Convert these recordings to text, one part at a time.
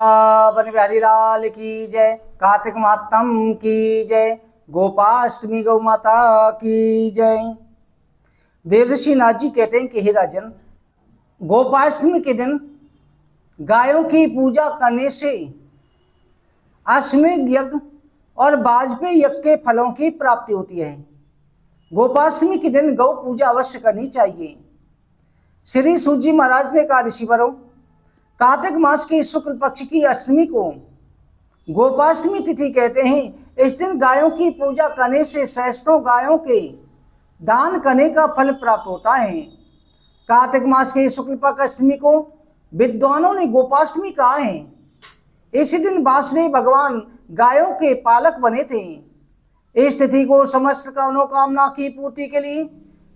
बन बिहारी लाल की जय। कार्तिक मातम की जय। गोपाष्टमी गौ माता की जय। देवर्षि नाथ जी कहते हैं कि हे राजन, गोपाष्टमी के दिन गायों की पूजा करने से अश्वमेध यज्ञ और वाजपेयी यज्ञ के फलों की प्राप्ति होती है। गोपाष्टमी के दिन गौ पूजा अवश्य करनी चाहिए। श्री सूत जी महाराज ने कहा, ऋषिवरों, कार्तिक मास के शुक्ल पक्ष की अष्टमी को गोपाष्टमी तिथि कहते हैं। इस दिन गायों की पूजा करने से सैकड़ों गायों के दान करने का फल प्राप्त होता है। कार्तिक मास के शुक्ल पक्ष अष्टमी को विद्वानों ने गोपाष्टमी कहा है। इसी दिन वासुदेव भगवान गायों के पालक बने थे। इस तिथि को समस्त मनोकामना की पूर्ति के लिए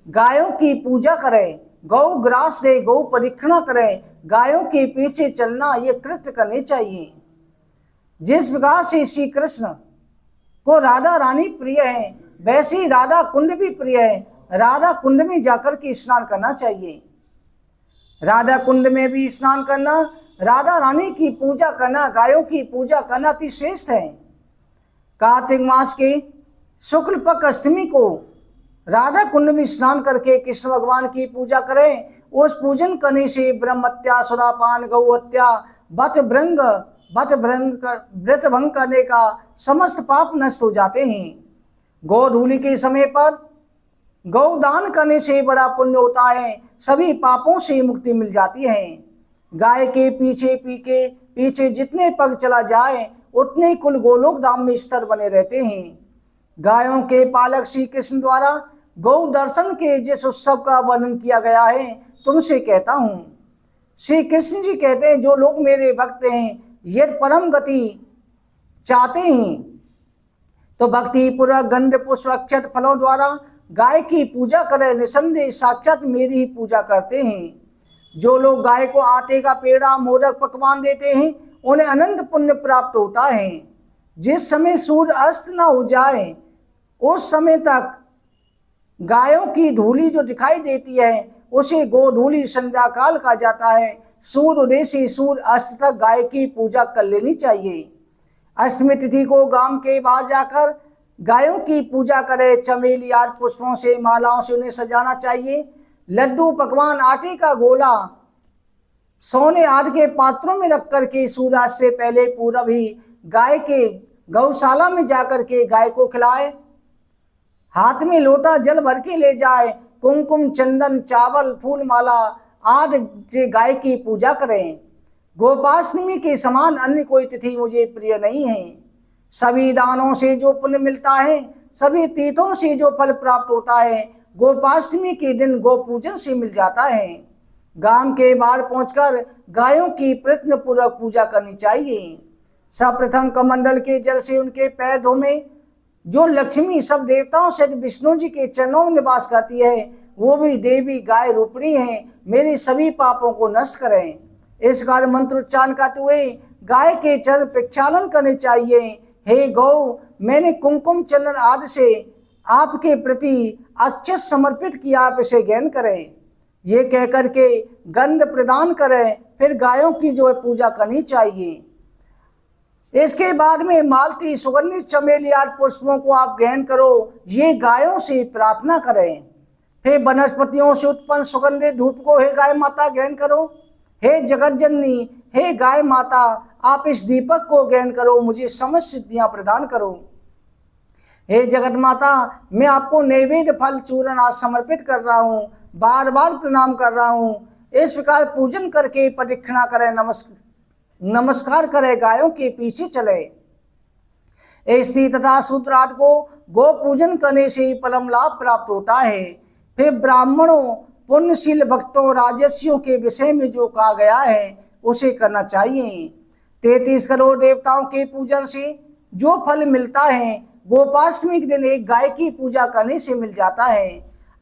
गायों की पूजा करें, गौ ग्रास दे, गौ परिक्रमा करें, गायों के पीछे चलना, ये कृत्य करने चाहिए। जिस प्रकार से श्री कृष्ण को राधा रानी प्रिय है, वैसे ही राधा कुंड भी प्रिय है। राधा कुंड में जाकर के स्नान करना चाहिए। राधा कुंड में भी स्नान करना, राधा रानी की पूजा करना, गायों की पूजा करना अति श्रेष्ठ है। कार्तिक मास के शुक्ल पक्ष अष्टमी को राधा कुंड में स्नान करके कृष्ण भगवान की पूजा करें। उस पूजन करने से ब्रह्मत्या, सुरापान, गौ हत्या, व्रत भंग करने का समस्त पाप नष्ट हो जाते हैं। गौधूलि के समय पर गौ दान करने से बड़ा पुण्य होता है, सभी पापों से मुक्ति मिल जाती है। गाय के पीछे जितने पग चला जाए उतने कुल गोलोक धाम में स्तर बने रहते हैं। गायों के पालक श्री कृष्ण द्वारा गौ दर्शन के जिस उत्सव का वर्णन किया गया है, तुमसे कहता हूँ। श्री कृष्ण जी कहते हैं, जो लोग मेरे भक्त हैं, ये परम गति चाहते हैं, तो भक्ति पूर्वक गंध पुष्प अक्षत फलों द्वारा गाय की पूजा करें। निसंदेह साक्षात मेरी ही पूजा करते हैं। जो लोग गाय को आटे का पेड़ा, मोदक, पकवान देते हैं, उन्हें अनंत पुण्य प्राप्त होता है। जिस समय सूर्य अस्त न हो जाए उस समय तक गायों की धूली जो दिखाई देती है उसे गोधूलि संध्या काल कहा जाता है। सूर्य उदय से सूर्य अस्त तक गाय की पूजा कर लेनी चाहिए। अष्टमी तिथि को गांव के बाहर जाकर गायों की पूजा करें। चमेली आदि पुष्पों से, मालाओं से उन्हें सजाना चाहिए। लड्डू, पकवान, आटे का गोला सोने आदि के पात्रों में रख करके सूर्यास्त से पहले पूरब ही गाय के गौशाला में जाकर के गाय को खिलाए। हाथ में लोटा जल भर के ले जाए। कुमकुम, चंदन, चावल, फूल माला आदि से गाय की पूजा करें। गोपाष्टमी के समान अन्य कोई तिथि मुझे प्रिय नहीं है। सभी दानों से जो पुण्य मिलता है, सभी तीर्थों से जो फल प्राप्त होता है, गोपाष्टमी के दिन गो पूजन से मिल जाता है। गांव के बाहर पहुंचकर गायों की प्रयत्न पूर्वक पूजा करनी चाहिए। सर्वप्रथम कमंडल के जल से उनके पैर धोमें। जो लक्ष्मी सब देवताओं से विष्णु जी के चरणों में निवास करती है, वो भी देवी गाय रूपणी है। मेरे सभी पापों को नष्ट करें। इस कार्य मंत्र उच्चारण करते हुए गाय के चरण प्रक्षालन करने चाहिए। हे गौ, मैंने कुमकुम, चंदन आदि से आपके प्रति अक्षत समर्पित किया, आप इसे ग्रहण करें। ये कह करके गंध प्रदान करें, फिर गायों की जो है पूजा करनी चाहिए। इसके बाद में मालती, सुगंधित, चमेली आदि पुष्पों को आप ग्रहण करो। ये गायों से प्रार्थना करें। फिर वनस्पतियों से उत्पन्न सुगंधित धूप को हे गाय माता ग्रहण करो। हे जगत जननी, हे गाय माता, आप इस दीपक को ग्रहण करो, मुझे समस्त सिद्धियां प्रदान करो। हे जगत माता, मैं आपको नैवेद्य फल चूर्ण आज समर्पित कर रहा हूँ, बार बार प्रणाम कर रहा हूँ। इस प्रकार पूजन करके प्रदक्षिणा करें, नमस्कार करें, गायों के पीछे चले। स्त्री तथा शूद्राट को गो पूजन करने से ही परम लाभ प्राप्त होता है। फिर ब्राह्मणों, पुण्यशील भक्तों, राजस्वियों के विषय में जो कहा गया है उसे करना चाहिए। 33 करोड़ देवताओं के पूजन से जो फल मिलता है, गोपाष्टमी के दिन एक गाय की पूजा करने से मिल जाता है।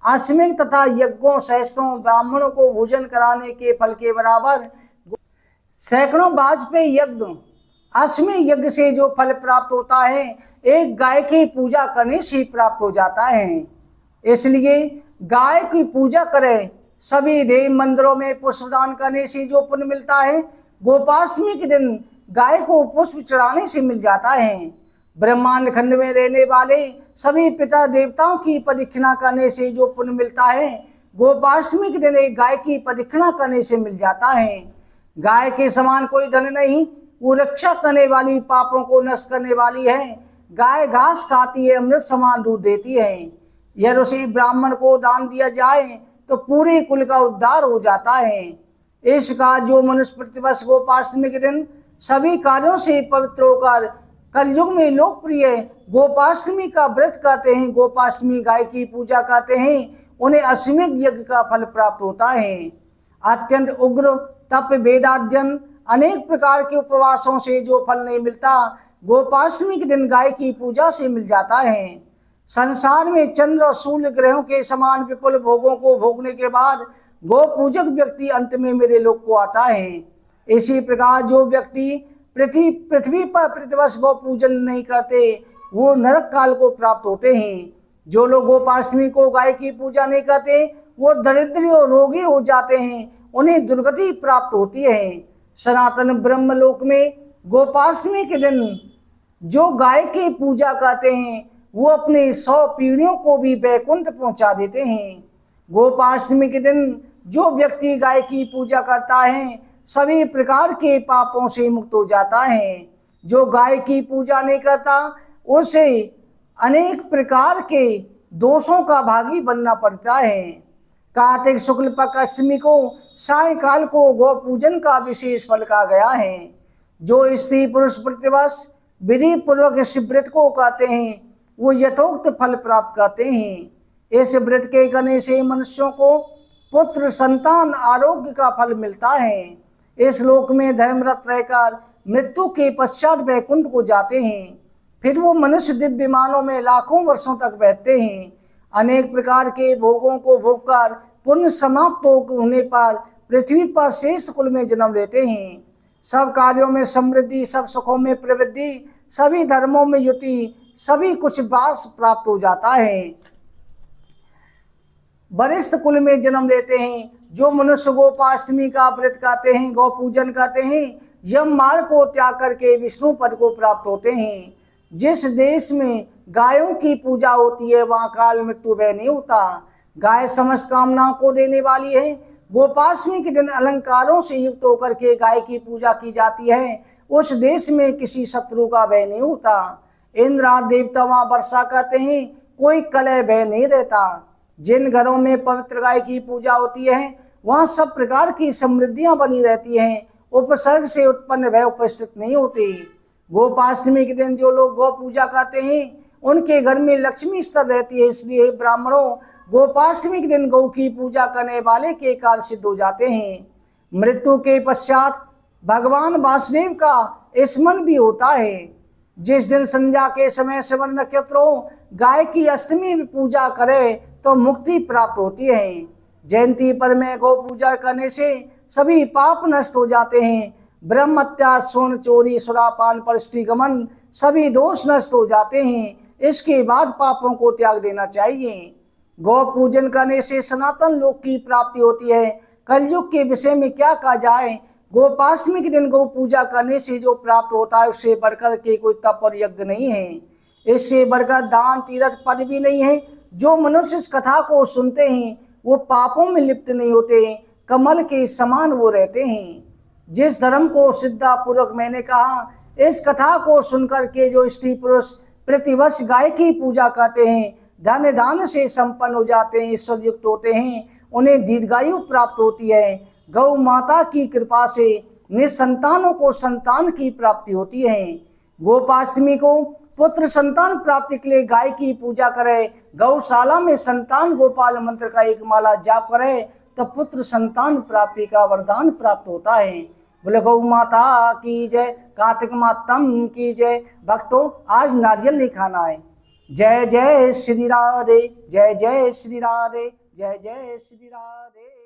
अश्वमेध तथा यज्ञों सैकड़ों ब्राह्मणों को भोजन कराने के फल के बराबर सैकड़ों वाजपेयी यज्ञ, अश्वमेध यज्ञ से जो फल प्राप्त होता है, एक गाय की पूजा करने से प्राप्त हो जाता है। इसलिए गाय की पूजा करें। सभी देव मंदिरों में पुष्पदान करने से जो पुण्य मिलता है, गोपाष्टमी के दिन गाय को पुष्प चढ़ाने से मिल जाता है। ब्रह्मांड खंड में रहने वाले सभी पिता देवताओं की परिक्रमा करने से जो पुण्य मिलता है, गोपाष्टमी के दिन एक गाय की परिक्रमा करने से मिल जाता है। गाय के समान कोई धन नहीं, वो रक्षा करने वाली, पापों को नष्ट करने वाली है। गाय घास खाती है, अमृत समान दूध देती है। यह उसी ब्राह्मण को दान दिया जाए तो पूरे कुल का उद्धार हो जाता है। इसका जो मनुष्य प्रतिवर्ष गोपाष्टमी के दिन सभी कार्यों से पवित्र होकर कलयुग में लोकप्रिय गोपाष्टमी का व्रत करते हैं, गोपाष्टमी गाय की पूजा करते हैं, उन्हें अश्वमेध यज्ञ का फल प्राप्त होता है। अत्यंत उग्र तप, वेदाध्ययन, अनेक प्रकार के उपवासों से जो फल नहीं मिलता, गोपाष्टमी के दिन गाय की पूजा से मिल जाता है। संसार में चंद्र और सूर्य ग्रहों के समान विपुल भोगों को भोगने के बाद गो पूजक व्यक्ति अंत में मेरे लोक को आता है। इसी प्रकार जो व्यक्ति पृथ्वी पर प्रतिवर्ष गौ पूजन नहीं करते, वो नरक काल को प्राप्त होते हैं। जो लोग गोपाष्टमी को गाय की पूजा नहीं करते, वो दरिद्र और रोगी हो जाते हैं, उन्हें दुर्गति प्राप्त होती है। सनातन ब्रह्मलोक में गोपाष्टमी के दिन जो गाय की पूजा करते हैं, वो अपने 100 पीढ़ियों को भी वैकुंठ पहुंचा देते हैं। गोपाष्टमी के दिन जो व्यक्ति गाय की पूजा करता है, सभी प्रकार के पापों से मुक्त हो जाता है। जो गाय की पूजा नहीं करता, उसे अनेक प्रकार के दोषों का भागी बनना पड़ता है। कार्तिक शुक्ल पक्ष अष्टमी को सायंकाल को गौ पूजन का विशेष फल कहा गया है। जो स्त्री पुरुष प्रतिवर्ष विधि पूर्वक इस व्रत को करते हैं, वो यथोक्त फल प्राप्त करते हैं। इस व्रत के करने से मनुष्यों को पुत्र, संतान, आरोग्य का फल मिलता है। इस लोक में धर्मरत रहकर मृत्यु के पश्चात वैकुंठ को जाते हैं। फिर वो मनुष्य दिव्य विमानों में लाखों वर्षों तक बैठते हैं। अनेक प्रकार के भोगों को भोगकर पुण्य समाप्त होने पर पृथ्वी पर श्रेष्ठ कुल में जन्म लेते हैं। सब कार्यों में समृद्धि, सब सुखों में प्रवृद्धि, सभी धर्मों में युति, सभी कुछ वास प्राप्त हो जाता है। वरिष्ठ कुल में जन्म लेते हैं। जो मनुष्य गोपाष्टमी का व्रत करते हैं, गौ पूजन करते हैं, यम मार्ग को त्याग करके विष्णु पद को प्राप्त होते हैं। जिस देश में गायों की पूजा होती है, वहाँ काल मृत्यु भय नहीं होता। गाय समस्त कामनाओं को देने वाली है। गोपाष्टमी के दिन अलंकारों से युक्त होकर के गाय की पूजा की जाती है। उस देश में किसी शत्रु का भय नहीं होता। इंद्र आदि देवता वहाँ वर्षा करते हैं, कोई कलह भय नहीं रहता। जिन घरों में पवित्र गाय की पूजा होती है, वहाँ सब प्रकार की समृद्धियाँ बनी रहती हैं। उपसर्ग से उत्पन्न भय उपस्थित नहीं होती। गोपाष्टमी के दिन जो लोग गौ पूजा करते हैं, उनके घर में लक्ष्मी स्तर रहती है। इसलिए ब्राह्मणों गोपाष्टमी के दिन गौ की पूजा करने वाले के कार्य सिद्ध हो जाते हैं। मृत्यु के पश्चात भगवान वासुदेव का स्मरण भी होता है। जिस दिन संध्या के समय श्रवण नक्षत्रों गाय की अष्टमी में पूजा करे तो मुक्ति प्राप्त होती है। जयंती पर में गौ पूजा करने से सभी पाप नष्ट हो जाते हैं। ब्रह्म हत्या, स्वर्ण चोरी, सुरापान, परस्त्री गमन, सभी दोष नष्ट हो जाते हैं। इसके बाद पापों को त्याग देना चाहिए। गौ पूजन करने से सनातन लोक की प्राप्ति होती है। कलयुग के विषय में क्या कहा जाए, गोपाष्टमी के दिन गौ पूजा करने से जो प्राप्त होता है, उससे बढ़कर के कोई तप और यज्ञ नहीं है। इससे बढ़कर दान, तीर्थ, पद भी नहीं है। जो मनुष्य इस कथा को सुनते हैं, वो पापों में लिप्त नहीं होते, कमल के समान वो रहते हैं। जिस धर्म को श्रद्धापूर्वक मैंने कहा, इस कथा को सुनकर के जो स्त्री पुरुष प्रतिवर्ष गाय की पूजा करते हैं, धन दान से संपन्न हो जाते हैं, ईश्वर युक्त होते हैं, उन्हें दीर्घायु प्राप्त होती है। गौ माता की कृपा से निसंतानों को संतान की प्राप्ति होती है। गोपाष्टमी को पुत्र संतान प्राप्ति के लिए गाय की पूजा करे, गौशाला में संतान गोपाल मंत्र का एक माला जाप करे, तो पुत्र संतान प्राप्ति का वरदान प्राप्त होता है। बोले गौ माता की जय, कार्तिक मातम की जय। भक्तों, आज नारियल नहीं खाना है। जय जय श्री राधे, जय जय श्री राधे, जय जय श्री राधे।